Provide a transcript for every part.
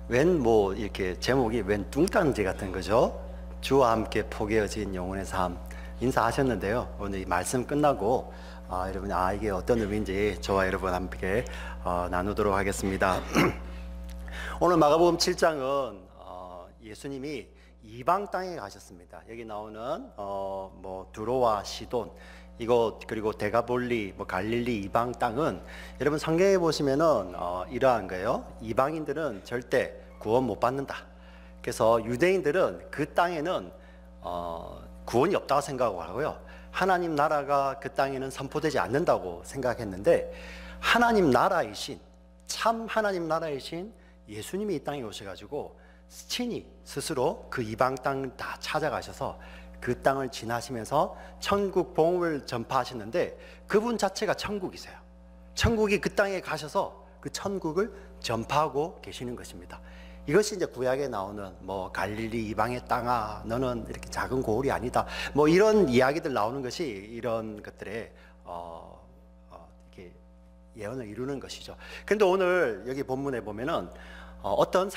웬 뭐 이렇게 제목이 웬 뚱딴지 같은 거죠. 주와 함께 포개어진 영혼의 삶 인사하셨는데요. 오늘 이 말씀 끝나고 여러분이 이게 어떤 의미인지 저와 여러분 함께 나누도록 하겠습니다. 오늘 마가복음 7장은 예수님이 이방 땅에 가셨습니다. 여기 나오는 뭐 두로와 시돈 이거 그리고 데가볼리 뭐 갈릴리 이방 땅은 여러분 성경에 보시면은 이러한 거예요. 이방인들은 절대 구원 못 받는다. 그래서 유대인들은 그 땅에는 구원이 없다고 생각하고 하고요. 하나님 나라가 그 땅에는 선포되지 않는다고 생각했는데 하나님 나라이신 참 하나님 나라이신 예수님이 이 땅에 오셔가지고 친히 스스로 그 이방 땅 다 찾아가셔서 그 땅을 지나시면서 천국 복음을 전파하시는데 그분 자체가 천국이세요. 천국이 그 땅에 가셔서 그 천국을 전파하고 계시는 것입니다. 이것이 이제 구약에 나오는 뭐 갈릴리 이방의 땅아 너는 이렇게 작은 고울이 아니다 뭐 이런 이야기들 나오는 것이 이런 것들의 이렇게 예언을 이루는 것이죠. 그런데 오늘 여기 본문에 보면은 어떤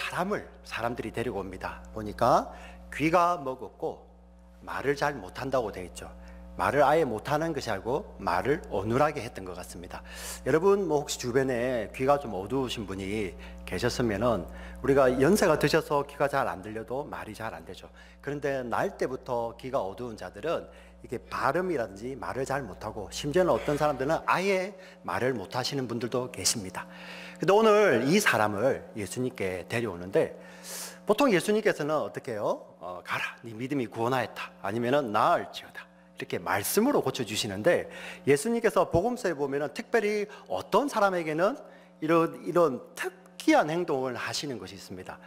사람들이 데리고 옵니다. 보니까 귀가 먹었고 말을 잘 못한다고 되어 있죠. 말을 아예 못하는 것이 아니고 말을 어눌하게 했던 것 같습니다. 여러분 뭐 혹시 주변에 귀가 좀 어두우신 분이 계셨으면은 우리가 연세가 드셔서 귀가 잘 안 들려도 말이 잘 안 되죠. 그런데 날 때부터 귀가 어두운 자들은 이게 발음이라든지 말을 잘 못하고 심지어는 어떤 사람들은 아예 말을 못하시는 분들도 계십니다. 근데 오늘 이 사람을 예수님께 데려오는데 보통 예수님께서는 어떻게 해요? 가라, 네 믿음이 구원하였다. 아니면은 나을지어다. 이렇게 말씀으로 고쳐주시는데 예수님께서 복음서에 보면은 특별히 어떤 사람에게는 이런 특이한 행동을 하시는 것이 있습니다.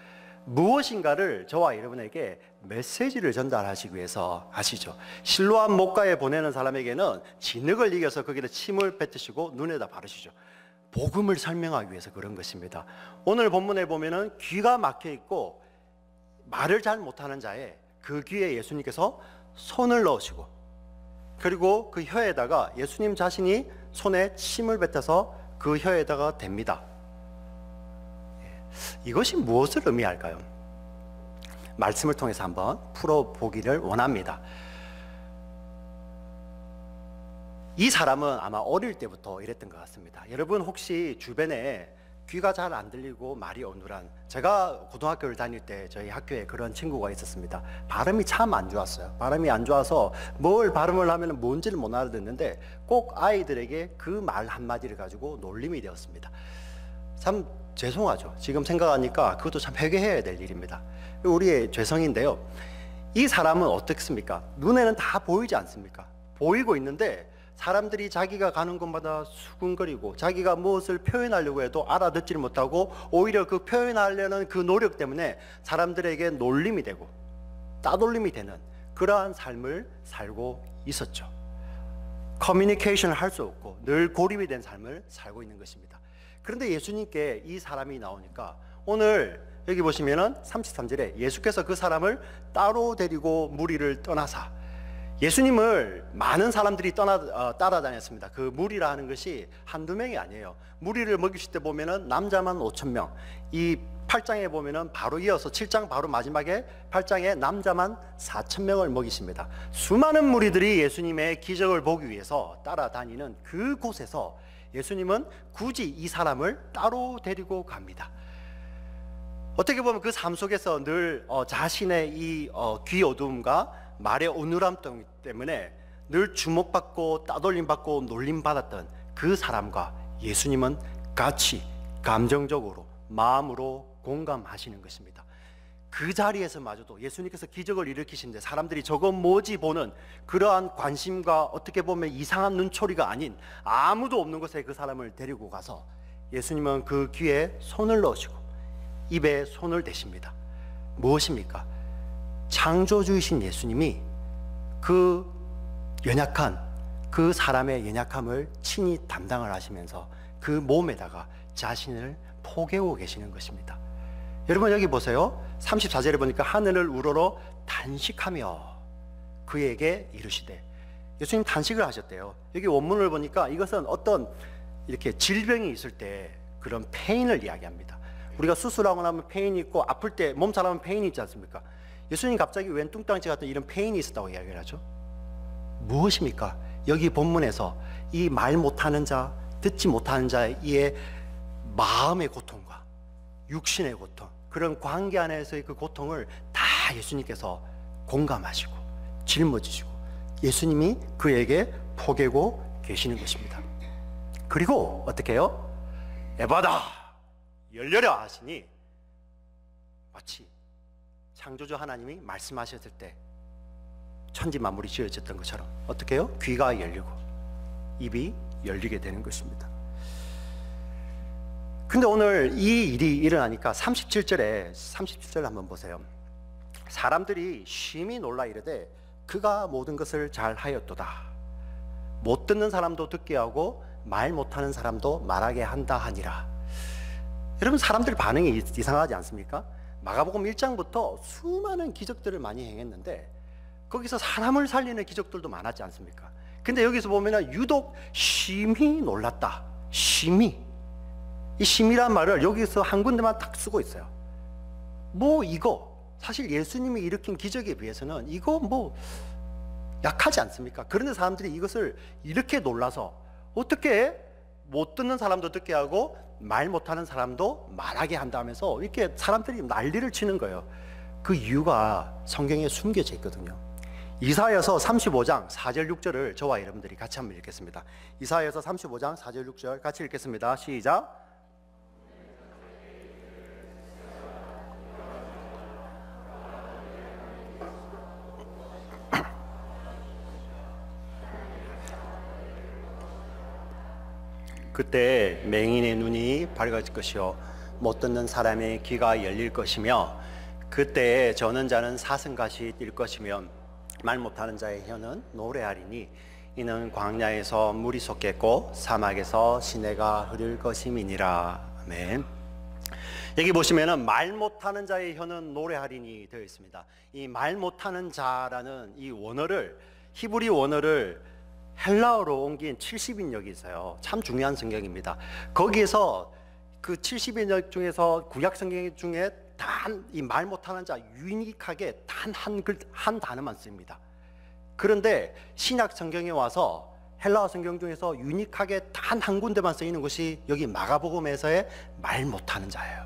무엇인가를 저와 여러분에게 메시지를 전달하시기 위해서 하시죠. 실로암 목가에 보내는 사람에게는 진흙을 이겨서 거기다 침을 뱉으시고 눈에다 바르시죠. 복음을 설명하기 위해서 그런 것입니다. 오늘 본문에 보면은 귀가 막혀 있고 말을 잘 못하는 자의 그 귀에 예수님께서 손을 넣으시고 그리고 그 혀에다가 예수님 자신이 손에 침을 뱉어서 그 혀에다가 댑니다. 이것이 무엇을 의미할까요? 말씀을 통해서 한번 풀어보기를 원합니다. 이 사람은 아마 어릴 때부터 이랬던 것 같습니다. 여러분 혹시 주변에 귀가 잘 안 들리고 말이 어눌한, 제가 고등학교를 다닐 때 저희 학교에 그런 친구가 있었습니다. 발음이 참 안 좋았어요. 발음이 안 좋아서 뭘 발음을 하면 뭔지를 못 알아듣는데 꼭 아이들에게 그 말 한마디를 가지고 놀림이 되었습니다. 참 죄송하죠. 지금 생각하니까 그것도 참 회개해야 될 일입니다. 우리의 죄성인데요. 이 사람은 어떻습니까? 눈에는 다 보이지 않습니까? 보이고 있는데 사람들이 자기가 가는 곳마다 수군거리고 자기가 무엇을 표현하려고 해도 알아듣지를 못하고 오히려 그 표현하려는 그 노력 때문에 사람들에게 놀림이 되고 따돌림이 되는 그러한 삶을 살고 있었죠. 커뮤니케이션을 할 수 없고 늘 고립이 된 삶을 살고 있는 것입니다. 그런데 예수님께 이 사람이 나오니까 오늘 여기 보시면은 33절에 예수께서 그 사람을 따로 데리고 무리를 떠나사, 예수님을 많은 사람들이 따라다녔습니다. 그 무리라 하는 것이 한두 명이 아니에요. 무리를 먹이실 때 보면은 남자만 5,000명, 이 8장에 보면은 바로 이어서 7장 바로 마지막에 8장에 남자만 4,000명을 먹이십니다. 수많은 무리들이 예수님의 기적을 보기 위해서 따라다니는 그곳에서 예수님은 굳이 이 사람을 따로 데리고 갑니다. 어떻게 보면 그 삶 속에서 늘 자신의 이 귀 어두움과 말의 어눌함 때문에 늘 주목받고 따돌림받고 놀림받았던 그 사람과 예수님은 같이 감정적으로 마음으로 공감하시는 것입니다. 그 자리에서마저도 예수님께서 기적을 일으키시는데 사람들이 저거 뭐지 보는 그러한 관심과 어떻게 보면 이상한 눈초리가 아닌 아무도 없는 곳에 그 사람을 데리고 가서 예수님은 그 귀에 손을 넣으시고 입에 손을 대십니다. 무엇입니까? 창조주이신 예수님이 그 연약한 그 사람의 연약함을 친히 담당을 하시면서 그 몸에다가 자신을 포개고 계시는 것입니다. 여러분 여기 보세요. 34절에 보니까 하늘을 우러러 단식하며 그에게 이르시되, 예수님 단식을 하셨대요. 여기 원문을 보니까 이것은 어떤 이렇게 질병이 있을 때 그런 페인을 이야기합니다. 우리가 수술하고 나면 페인이 있고 아플 때 몸살하면 페인이 있지 않습니까? 예수님 갑자기 웬 뚱땅지 같은 이런 페인이 있었다고 이야기를 하죠. 무엇입니까? 여기 본문에서 이 말 못하는 자, 듣지 못하는 자의 마음의 고통과 육신의 고통, 그런 관계 안에서의 그 고통을 다 예수님께서 공감하시고 짊어지시고 예수님이 그에게 포개고 계시는 것입니다. 그리고 어떻게 해요? 에바다 열려라 하시니 마치 창조주 하나님이 말씀하셨을 때 천지 만물이 지어졌던 것처럼 어떻게 해요? 귀가 열리고 입이 열리게 되는 것입니다. 근데 오늘 이 일이 일어나니까 37절을 한번 보세요. 사람들이 심히 놀라 이르되 그가 모든 것을 잘 하였도다. 못 듣는 사람도 듣게 하고 말 못하는 사람도 말하게 한다 하니라. 여러분, 사람들 반응이 이상하지 않습니까? 마가복음 1장부터 수많은 기적들을 많이 행했는데 거기서 사람을 살리는 기적들도 많았지 않습니까? 근데 여기서 보면 유독 심히 놀랐다. 심히. 이 심이란 말을 여기서 한 군데만 딱 쓰고 있어요. 뭐 이거 사실 예수님이 일으킨 기적에 비해서는 이거 뭐 약하지 않습니까? 그런데 사람들이 이것을 이렇게 놀라서 어떻게 못 듣는 사람도 듣게 하고 말 못하는 사람도 말하게 한다면서 이렇게 사람들이 난리를 치는 거예요. 그 이유가 성경에 숨겨져 있거든요. 이사야서 35장 4절 6절을 저와 여러분들이 같이 한번 읽겠습니다. 이사야서 35장 4절 6절 같이 읽겠습니다. 시작. 그때 맹인의 눈이 밝아질 것이요 못 듣는 사람의 귀가 열릴 것이며 그때 저는 자는 사슴같이 뛸 것이며 말 못하는 자의 혀는 노래하리니 이는 광야에서 물이 솟겠고 사막에서 시내가 흐를 것임이니라. 아멘. 여기 보시면은 말 못하는 자의 혀는 노래하리니 되어 있습니다. 이 말 못하는 자라는 이 원어를 히브리 원어를 헬라어로 옮긴 70인역이 있어요. 참 중요한 성경입니다. 거기에서 그 70인역 중에서 구약 성경 중에 단 이 말 못하는 자 유니크하게 단 한 단어만 씁니다. 그런데 신약 성경에 와서 헬라어 성경 중에서 유니크하게 단 한 군데만 쓰이는 것이 여기 마가복음에서의 말 못하는 자예요.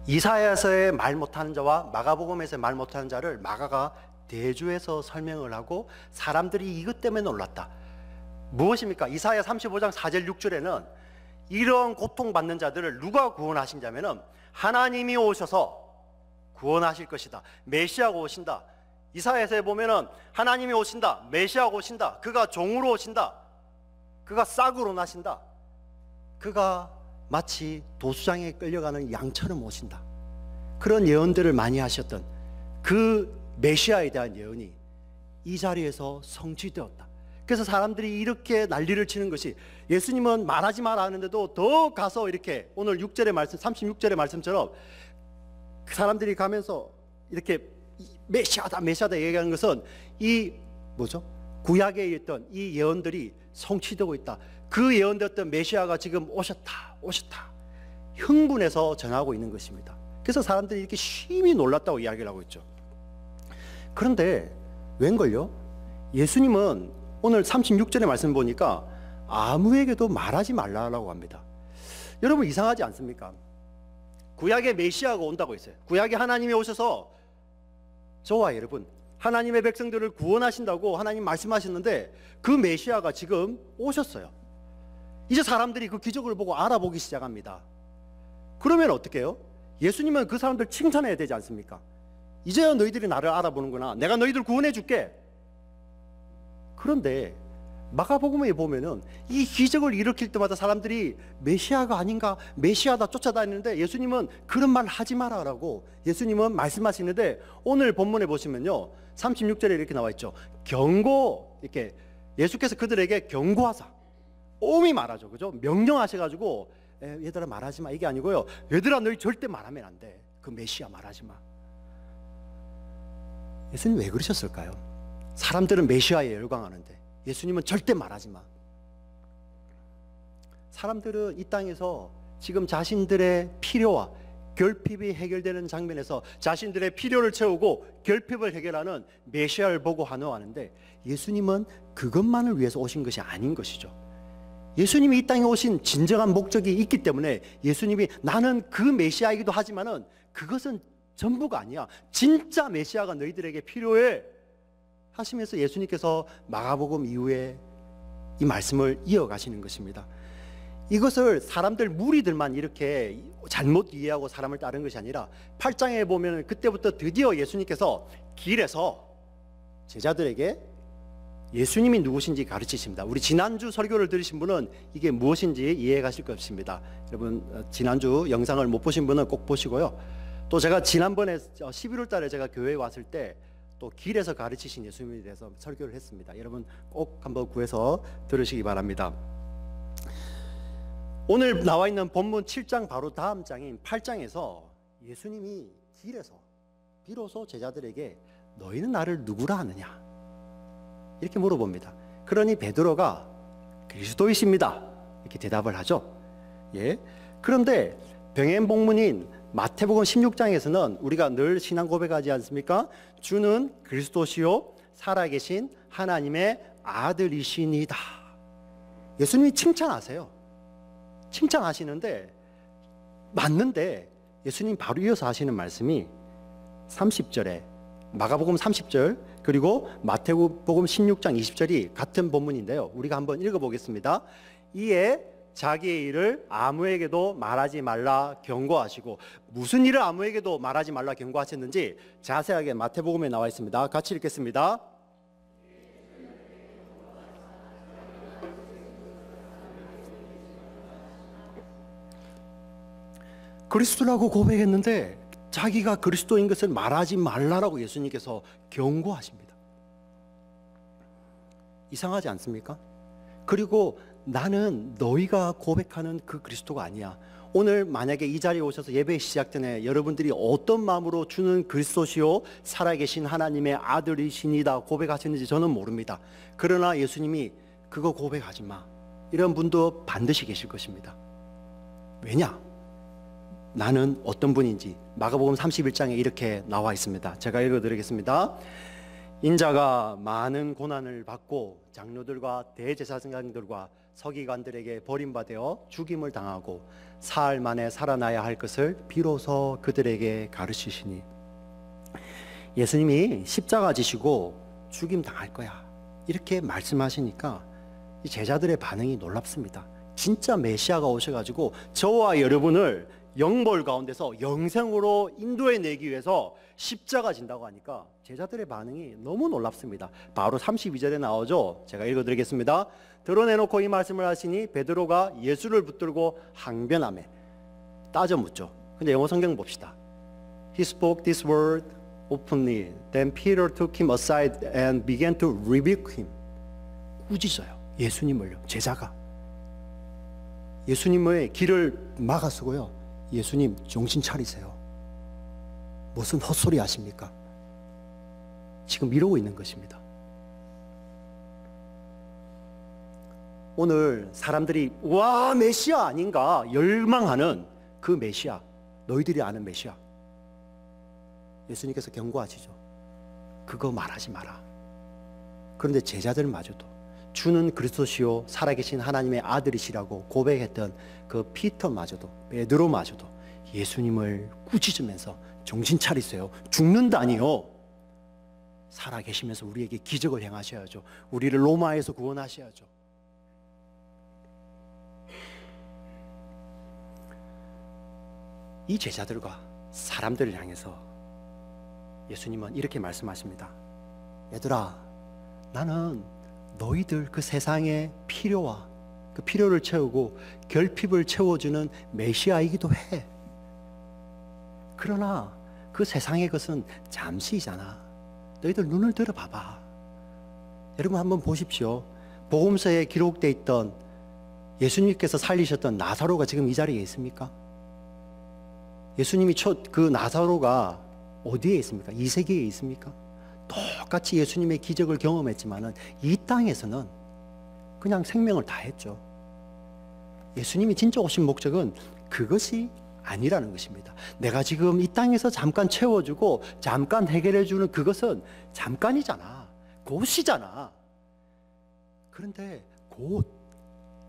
이사야서의 말 못하는 자와 마가복음에서의 말 못하는 자를 마가가 대조해서 설명을 하고 사람들이 이것 때문에 놀랐다. 무엇입니까? 이사야 35장 4절 6절에는 이런 고통받는 자들을 누가 구원하신다면은 하나님이 오셔서 구원하실 것이다. 메시아가 오신다. 이사야서에 보면은 하나님이 오신다. 메시아가 오신다. 그가 종으로 오신다. 그가 싹으로 나신다. 그가 마치 도수장에 끌려가는 양처럼 오신다. 그런 예언들을 많이 하셨던 그 메시아에 대한 예언이 이 자리에서 성취되었다. 그래서 사람들이 이렇게 난리를 치는 것이 예수님은 말하지 마라 하는데도 더 가서 이렇게 오늘 6절의 말씀 36절의 말씀처럼 사람들이 가면서 이렇게 메시아다 메시아다 얘기하는 것은 이 뭐죠? 구약에 있던 이 예언들이 성취되고 있다. 그 예언되었던 메시아가 지금 오셨다 흥분해서 전하고 있는 것입니다. 그래서 사람들이 이렇게 심히 놀랐다고 이야기를 하고 있죠. 그런데 웬걸요? 예수님은 오늘 36절의 말씀 보니까 아무에게도 말하지 말라고 합니다. 여러분 이상하지 않습니까? 구약의 메시아가 온다고 했어요. 구약에 하나님이 오셔서 저와 여러분 하나님의 백성들을 구원하신다고 하나님 말씀하셨는데 그 메시아가 지금 오셨어요. 이제 사람들이 그 기적을 보고 알아보기 시작합니다. 그러면 어떻게 해요? 예수님은 그 사람들 칭찬해야 되지 않습니까? 이제야 너희들이 나를 알아보는구나. 내가 너희들 구원해 줄게. 그런데 마가복음에 보면은 이 기적을 일으킬 때마다 사람들이 메시아가 아닌가, 메시아다 쫓아다니는데 예수님은 그런 말 하지 마라라고 예수님은 말씀하시는데 오늘 본문에 보시면요 36절에 이렇게 나와 있죠. 경고, 이렇게 예수께서 그들에게 경고하사 엄히 말하죠. 그죠? 명령하셔가지고 얘들아 말하지 마 이게 아니고요. 얘들아 너희 절대 말하면 안 돼. 그 메시아 말하지 마. 예수님 왜 그러셨을까요? 사람들은 메시아에 열광하는데 예수님은 절대 말하지 마. 사람들은 이 땅에서 지금 자신들의 필요와 결핍이 해결되는 장면에서 자신들의 필요를 채우고 결핍을 해결하는 메시아를 보고 환호하는데, 예수님은 그것만을 위해서 오신 것이 아닌 것이죠. 예수님이 이 땅에 오신 진정한 목적이 있기 때문에 예수님이 나는 그 메시아이기도 하지만은 그것은 전부가 아니야, 진짜 메시아가 너희들에게 필요해 하시면서 예수님께서 마가복음 이후에 이 말씀을 이어가시는 것입니다. 이것을 사람들, 무리들만 이렇게 잘못 이해하고 사람을 따른 것이 아니라 8장에 보면 그때부터 드디어 예수님께서 길에서 제자들에게 예수님이 누구신지 가르치십니다. 우리 지난주 설교를 들으신 분은 이게 무엇인지 이해해 가실 것입니다. 여러분, 지난주 영상을 못 보신 분은 꼭 보시고요. 또 제가 지난번에 11월 달에 제가 교회에 왔을 때 또 길에서 가르치신 예수님에 대해서 설교를 했습니다. 여러분 꼭 한번 구해서 들으시기 바랍니다. 오늘 나와 있는 본문 7장 바로 다음 장인 8장에서 예수님이 길에서 비로소 제자들에게 너희는 나를 누구라 하느냐 이렇게 물어봅니다. 그러니 베드로가 그리스도이십니다 이렇게 대답을 하죠. 예. 그런데 병행 복문인 마태복음 16장에서는 우리가 늘 신앙 고백하지 않습니까? 주는 그리스도시요 살아계신 하나님의 아들이시니다. 예수님이 칭찬하세요. 칭찬하시는데 맞는데 예수님 바로 이어서 하시는 말씀이 30절에 마가복음 30절 그리고 마태복음 16장 20절이 같은 본문인데요. 우리가 한번 읽어보겠습니다. 이에 자기의 일을 아무에게도 말하지 말라 경고하시고, 무슨 일을 아무에게도 말하지 말라 경고하셨는지 자세하게 마태복음에 나와 있습니다. 같이 읽겠습니다. 그리스도라고 고백했는데 자기가 그리스도인 것을 말하지 말라라고 예수님께서 경고하십니다. 이상하지 않습니까? 그리고 나는 너희가 고백하는 그 그리스도가 아니야. 오늘 만약에 이 자리에 오셔서 예배 시작 전에 여러분들이 어떤 마음으로 주는 그리스도시요 살아계신 하나님의 아들이시니다 고백하셨는지 저는 모릅니다. 그러나 예수님이 그거 고백하지 마 이런 분도 반드시 계실 것입니다. 왜냐? 나는 어떤 분인지 마가복음 31장에 이렇게 나와 있습니다. 제가 읽어드리겠습니다. 인자가 많은 고난을 받고 장로들과 대제사장들과 서기관들에게 버림받아 죽임을 당하고 사흘 만에 살아나야 할 것을 비로소 그들에게 가르치시니, 예수님이 십자가 지시고 죽임 당할 거야 이렇게 말씀하시니까 이 제자들의 반응이 놀랍습니다. 진짜 메시아가 오셔가지고 저와 여러분을 영벌 가운데서 영생으로 인도해내기 위해서 십자가 진다고 하니까 제자들의 반응이 너무 놀랍습니다. 바로 32절에 나오죠. 제가 읽어드리겠습니다. 드러내놓고 이 말씀을 하시니 베드로가 예수를 붙들고 항변하며 따져 묻죠. 근데 영어 성경 봅시다. He spoke this word openly. Then Peter took him aside and began to rebuke him. 꾸짖어요. 예수님을요. 제자가 예수님의 길을 막아서고요. 예수님 정신 차리세요. 무슨 헛소리 하십니까? 지금 이러고 있는 것입니다. 오늘 사람들이 와 메시아 아닌가 열망하는 그 메시아, 너희들이 아는 메시아, 예수님께서 경고하시죠. 그거 말하지 마라. 그런데 제자들마저도 주는 그리스도시요 살아계신 하나님의 아들이시라고 고백했던 그 피터마저도, 베드로마저도 예수님을 꾸짖으면서 정신 차리세요. 죽는다니요. 살아계시면서 우리에게 기적을 행하셔야죠. 우리를 로마에서 구원하셔야죠. 이 제자들과 사람들을 향해서 예수님은 이렇게 말씀하십니다. 얘들아, 나는 너희들 그 세상의 필요와 그 필요를 채우고 결핍을 채워주는 메시아이기도 해. 그러나 그 세상의 것은 잠시이잖아. 너희들 눈을 들어봐봐. 여러분 한번 보십시오. 복음서에 기록되어 있던 예수님께서 살리셨던 나사로가 지금 이 자리에 있습니까? 예수님이 그 나사로가 어디에 있습니까? 이 세계에 있습니까? 똑같이 예수님의 기적을 경험했지만은 이 땅에서는 그냥 생명을 다했죠. 예수님이 진짜 오신 목적은 그것이 아니라는 것입니다. 내가 지금 이 땅에서 잠깐 채워주고 잠깐 해결해주는 그것은 잠깐이잖아. 곧이잖아. 그런데 곧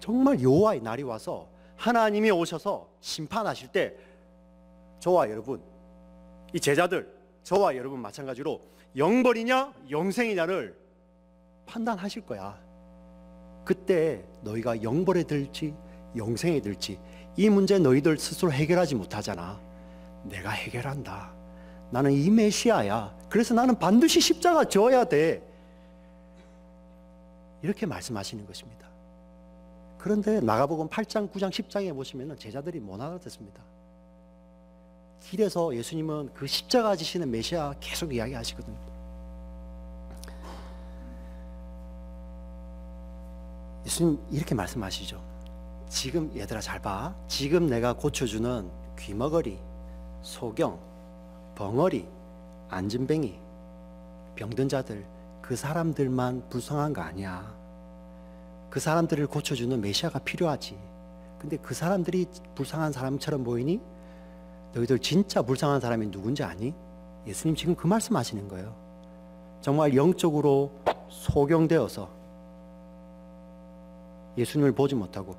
정말 여호와의 날이 와서 하나님이 오셔서 심판하실 때 저와 여러분, 이 제자들, 저와 여러분 마찬가지로 영벌이냐 영생이냐를 판단하실 거야. 그때 너희가 영벌에 들지 영생에 들지 이 문제 너희들 스스로 해결하지 못하잖아. 내가 해결한다. 나는 이 메시아야. 그래서 나는 반드시 십자가 져야 돼. 이렇게 말씀하시는 것입니다. 그런데 마가복음 8장, 9장, 10장에 보시면 제자들이 못 알아듣습니다. 길에서 예수님은 그 십자가 지시는 메시아 계속 이야기하시거든요. 예수님 이렇게 말씀하시죠. 지금 얘들아 잘 봐. 지금 내가 고쳐주는 귀머거리, 소경, 벙어리, 안진뱅이, 병든 자들, 그 사람들만 불쌍한 거 아니야. 그 사람들을 고쳐주는 메시아가 필요하지. 근데 그 사람들이 불쌍한 사람처럼 보이니? 너희들 진짜 불쌍한 사람이 누군지 아니? 예수님 지금 그 말씀 하시는 거예요. 정말 영적으로 소경되어서 예수님을 보지 못하고,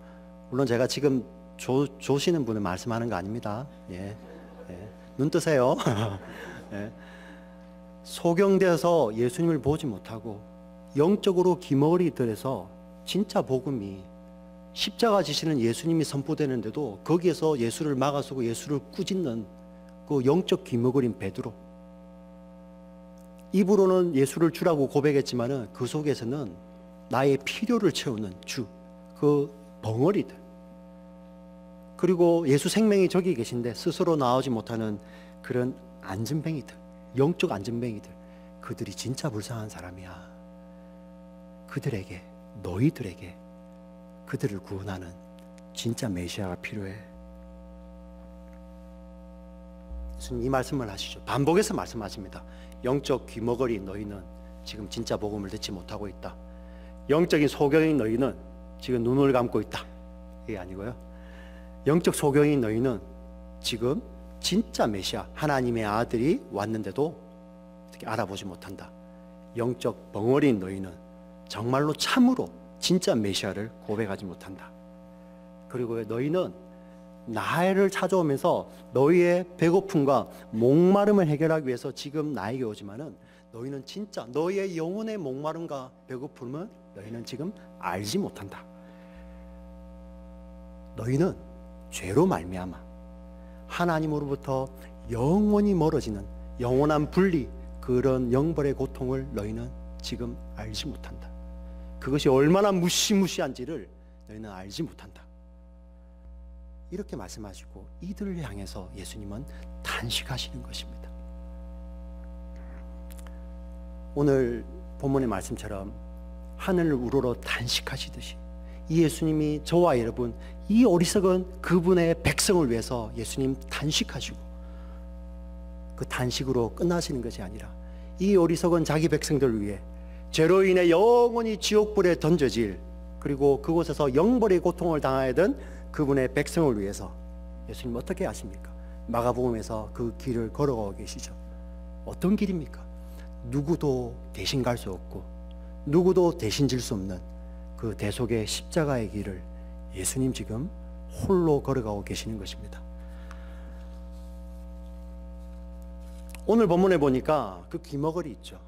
물론 제가 지금 조시는 분을 말씀하는 거 아닙니다. 예. 눈 뜨세요. 예. 소경되어서 예수님을 보지 못하고 영적으로 기머리들에서 진짜 복음이 십자가 지시는 예수님이 선포되는데도 거기에서 예수를 막아서고 예수를 꾸짖는 그 영적 기머거린 베드로, 입으로는 예수를 주라고 고백했지만은 그 속에서는 나의 필요를 채우는 주, 그 벙어리들, 그리고 예수 생명이 저기 계신데 스스로 나오지 못하는 그런 안진뱅이들, 영적 안진뱅이들, 그들이 진짜 불쌍한 사람이야. 그들에게, 너희들에게 그들을 구원하는 진짜 메시아가 필요해. 예수님 이 말씀을 하시죠. 반복해서 말씀하십니다. 영적 귀머거리 너희는 지금 진짜 복음을 듣지 못하고 있다. 영적인 소경인 너희는 지금 눈을 감고 있다. 이게 아니고요. 영적 소경인 너희는 지금 진짜 메시아, 하나님의 아들이 왔는데도 어떻게 알아보지 못한다. 영적 벙어리인 너희는 정말로 참으로 진짜 메시아를 고백하지 못한다. 그리고 너희는 나를 찾아오면서 너희의 배고픔과 목마름을 해결하기 위해서 지금 나에게 오지만은 너희는 진짜 너희의 영혼의 목마름과 배고픔을 너희는 지금 알지 못한다. 너희는 죄로 말미암아 하나님으로부터 영원히 멀어지는 영원한 분리, 그런 영벌의 고통을 너희는 지금 알지 못한다. 그것이 얼마나 무시무시한지를 너희는 알지 못한다. 이렇게 말씀하시고 이들을 향해서 예수님은 탄식하시는 것입니다. 오늘 본문의 말씀처럼 하늘을 우러러 탄식하시듯이 이 예수님이 저와 여러분, 이 어리석은 그분의 백성을 위해서 예수님 탄식하시고 그 탄식으로 끝나시는 것이 아니라 이 어리석은 자기 백성들을 위해 죄로 인해 영원히 지옥불에 던져질, 그리고 그곳에서 영벌의 고통을 당하던 그분의 백성을 위해서 예수님 어떻게 하십니까? 마가복음에서 그 길을 걸어가고 계시죠. 어떤 길입니까? 누구도 대신 갈 수 없고 누구도 대신 질 수 없는 그 대속의 십자가의 길을 예수님 지금 홀로 걸어가고 계시는 것입니다. 오늘 본문에 보니까 그 귀머거리 있죠.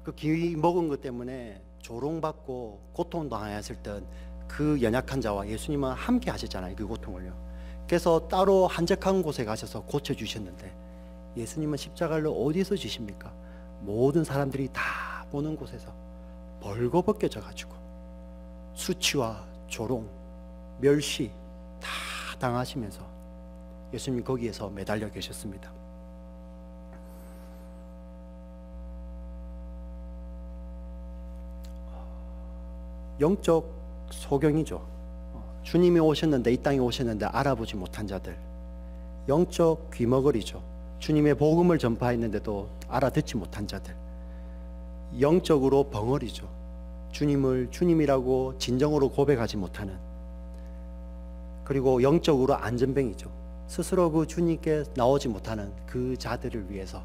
그 귀 먹은 것 때문에 조롱받고 고통당하였을 때 그 연약한 자와 예수님은 함께 하셨잖아요. 그 고통을요. 그래서 따로 한적한 곳에 가셔서 고쳐주셨는데 예수님은 십자가를 어디서 지십니까? 모든 사람들이 다 보는 곳에서 벌거벗겨져 가지고 수치와 조롱, 멸시 다 당하시면서 예수님이 거기에서 매달려 계셨습니다. 영적 소경이죠. 주님이 오셨는데, 이 땅에 오셨는데 알아보지 못한 자들, 영적 귀머거리죠. 주님의 복음을 전파했는데도 알아듣지 못한 자들, 영적으로 벙어리죠. 주님을 주님이라고 진정으로 고백하지 못하는 그리고 영적으로 안전뱅이죠. 스스로 그 주님께 나오지 못하는 그 자들을 위해서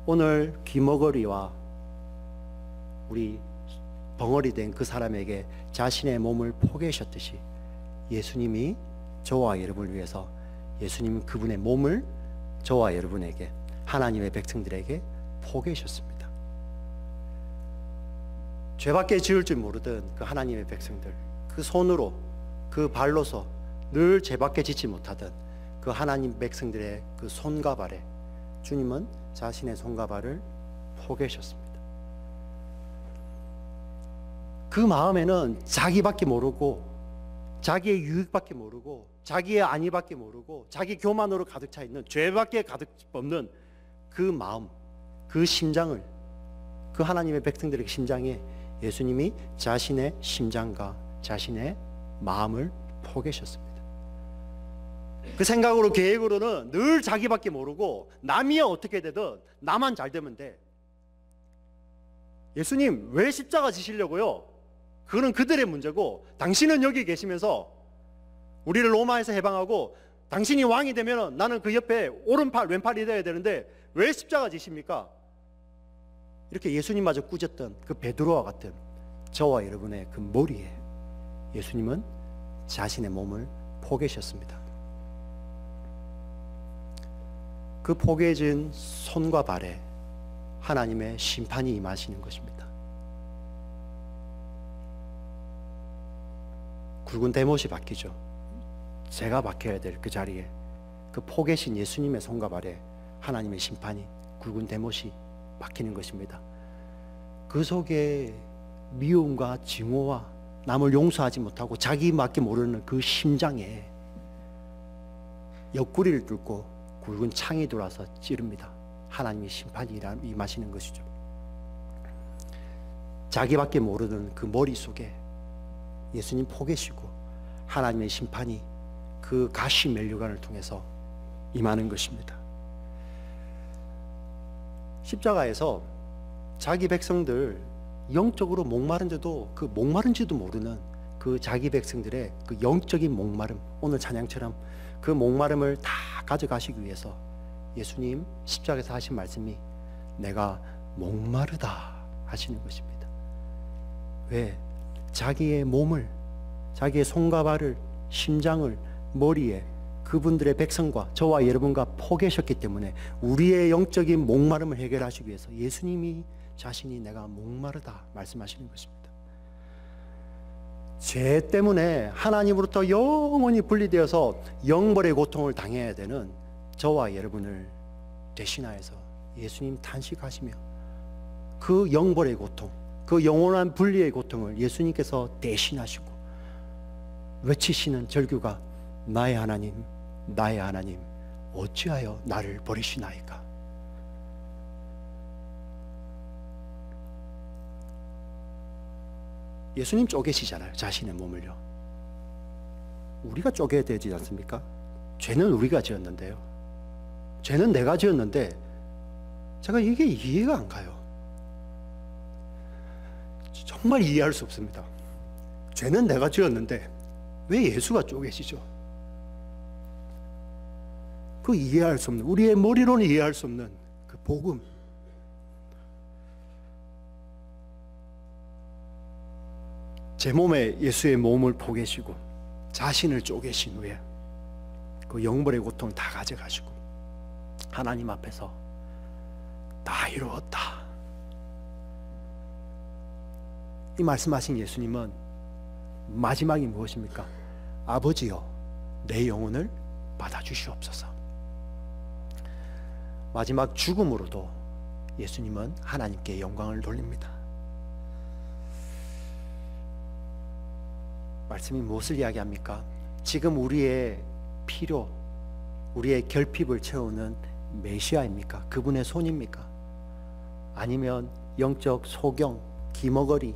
오늘 귀머거리와 우리 벙어리 된 그 사람에게 자신의 몸을 포기하셨듯이 예수님이 저와 여러분을 위해서 예수님 그분의 몸을 저와 여러분에게, 하나님의 백성들에게 포기하셨습니다. 죄밖에 지을 줄 모르던 그 하나님의 백성들, 그 손으로 그 발로서 늘 죄밖에 짓지 못하던 그 하나님 백성들의 그 손과 발에 주님은 자신의 손과 발을 포기하셨습니다. 그 마음에는 자기밖에 모르고, 자기의 유익밖에 모르고, 자기의 안위밖에 모르고, 자기 교만으로 가득 차 있는, 죄밖에 가득 없는 그 마음, 그 심장을, 그 하나님의 백성들의 심장에 예수님이 자신의 심장과 자신의 마음을 포기하셨습니다. 그 생각으로, 계획으로는 늘 자기밖에 모르고 남이 어떻게 되든 나만 잘 되면 돼. 예수님 왜 십자가 지시려고요? 그거는 그들의 문제고, 당신은 여기 계시면서 우리를 로마에서 해방하고 당신이 왕이 되면 나는 그 옆에 오른팔 왼팔이 되어야 되는데 왜 십자가 지십니까? 이렇게 예수님마저 꾸짖던 그 베드로와 같은 저와 여러분의 그 머리에 예수님은 자신의 몸을 포기하셨습니다. 그 포개진 손과 발에 하나님의 심판이 임하시는 것입니다. 굵은 대못이 박히죠. 제가 박혀야 될 그 자리에 그 포개신 예수님의 손과 발에 하나님의 심판이, 굵은 대못이 박히는 것입니다. 그 속에 미움과 증오와 남을 용서하지 못하고 자기밖에 모르는 그 심장에 옆구리를 뚫고 굵은 창이 들어와서 찌릅니다. 하나님의 심판이 임하시는 것이죠. 자기밖에 모르는 그 머릿속에 예수님 포개시고 하나님의 심판이 그 가시 면류관을 통해서 임하는 것입니다. 십자가에서 자기 백성들, 영적으로 목마른데도 그 목마른지도 모르는 그 자기 백성들의 그 영적인 목마름, 오늘 찬양처럼 그 목마름을 다 가져가시기 위해서 예수님 십자가에서 하신 말씀이 내가 목마르다 하시는 것입니다. 왜? 자기의 몸을, 자기의 손과 발을, 심장을, 머리에 그분들의 백성과 저와 여러분과 포기하셨기 때문에 우리의 영적인 목마름을 해결하시기 위해서 예수님이 자신이 내가 목마르다 말씀하시는 것입니다. 죄 때문에 하나님으로부터 영원히 분리되어서 영벌의 고통을 당해야 되는 저와 여러분을 대신하여서 예수님 탄식하시며 그 영벌의 고통, 그 영원한 분리의 고통을 예수님께서 대신하시고 외치시는 절규가 나의 하나님, 나의 하나님, 어찌하여 나를 버리시나이까. 예수님 쪼개시잖아요, 자신의 몸을요. 우리가 쪼개야 되지 않습니까? 죄는 우리가 지었는데요. 죄는 내가 지었는데 제가 이게 이해가 안 가요. 정말 이해할 수 없습니다. 죄는 내가 지었는데 왜 예수가 쪼개시죠? 그 이해할 수 없는, 우리의 머리로는 이해할 수 없는 그 복음, 제 몸에 예수의 몸을 포개시고 자신을 쪼개신 후에 그 영벌의 고통을 다 가져가시고 하나님 앞에서 다 이루었다 이 말씀하신 예수님은 마지막이 무엇입니까? 아버지여 내 영혼을 받아주시옵소서. 마지막 죽음으로도 예수님은 하나님께 영광을 돌립니다. 말씀이 무엇을 이야기합니까? 지금 우리의 필요, 우리의 결핍을 채우는 메시아입니까? 그분의 손입니까? 아니면 영적 소경, 기머거리,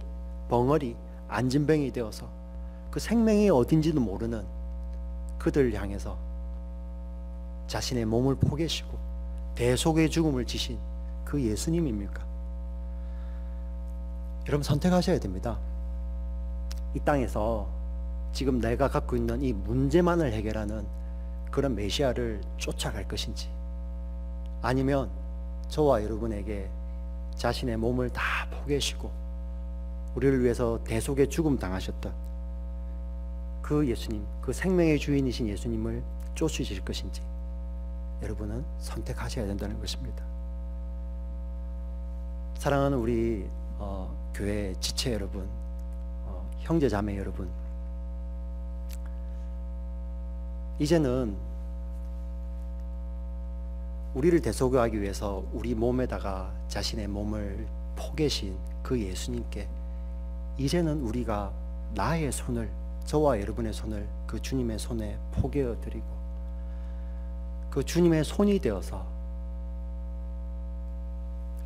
벙어리, 안진뱅이 되어서 그 생명이 어딘지도 모르는 그들을 향해서 자신의 몸을 포개시고 대속의 죽음을 지신 그 예수님입니까? 여러분 선택하셔야 됩니다. 이 땅에서 지금 내가 갖고 있는 이 문제만을 해결하는 그런 메시아를 쫓아갈 것인지, 아니면 저와 여러분에게 자신의 몸을 다 포기하시고 우리를 위해서 대속의 죽음 당하셨던 그 예수님, 그 생명의 주인이신 예수님을 쫓으실 것인지 여러분은 선택하셔야 된다는 것입니다. 사랑하는 우리 교회 지체 여러분, 형제 자매 여러분, 이제는 우리를 대속하기 위해서 우리 몸에다가 자신의 몸을 포개신 그 예수님께 이제는 우리가 나의 손을, 저와 여러분의 손을 그 주님의 손에 포개어 드리고 그 주님의 손이 되어서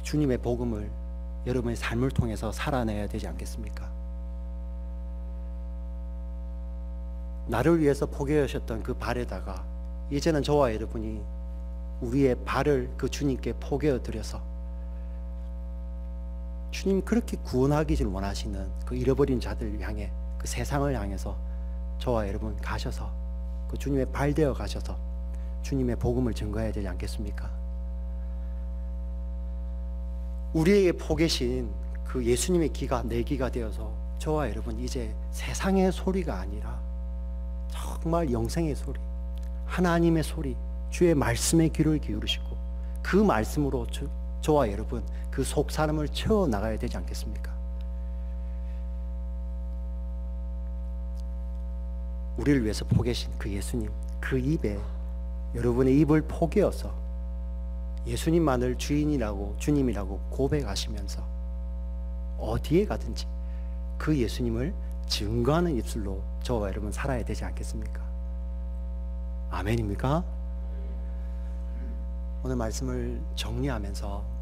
주님의 복음을 여러분의 삶을 통해서 살아내야 되지 않겠습니까? 나를 위해서 포개하셨던 그 발에다가 이제는 저와 여러분이 우리의 발을 그 주님께 포개어 드려서 주님 그렇게 구원하기를 원하시는 그 잃어버린 자들 향해, 그 세상을 향해서 저와 여러분 가셔서 그 주님의 발 되어 가셔서 주님의 복음을 증거해야 되지 않겠습니까? 우리에게 포개신 그 예수님의 기가 내 기가 되어서 저와 여러분 이제 세상의 소리가 아니라 정말 영생의 소리, 하나님의 소리, 주의 말씀에 귀를 기울이시고 그 말씀으로 저와 여러분 그 속 사람을 채워 나가야 되지 않겠습니까? 우리를 위해서 포개신 그 예수님, 그 입에 여러분의 입을 포개어서 예수님만을 주인이라고, 주님이라고 고백하시면서 어디에 가든지 그 예수님을 증거하는 입술로 저와 여러분 살아야 되지 않겠습니까? 아멘입니까? 오늘 말씀을 정리하면서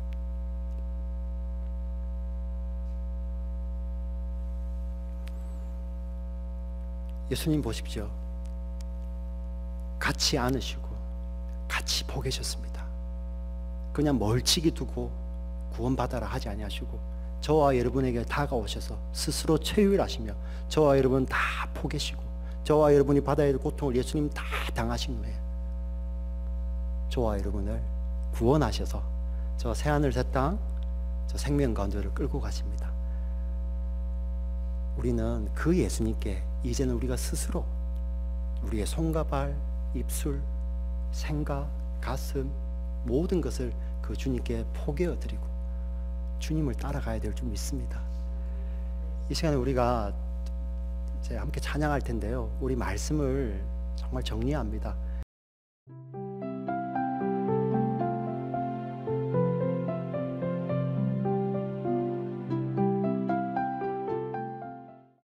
예수님 보십시오. 같이 안으시고 같이 포개셨습니다. 그냥 멀찍이 두고 구원받아라 하지 아니하시고 저와 여러분에게 다가오셔서 스스로 체휼하시며 저와 여러분 다 포개시고 저와 여러분이 받아야 할 고통을 예수님 다 당하신 후에 저와 여러분을 구원하셔서 저 새하늘 새 땅, 저 생명 가운데를 끌고 가십니다. 우리는 그 예수님께 이제는 우리가 스스로 우리의 손과 발, 입술, 생각, 가슴 모든 것을 그 주님께 포개어 드리고 주님을 따라가야 될 줄 믿습니다. 이 시간에 우리가 이제 함께 찬양할 텐데요. 우리 말씀을 정말 정리합니다.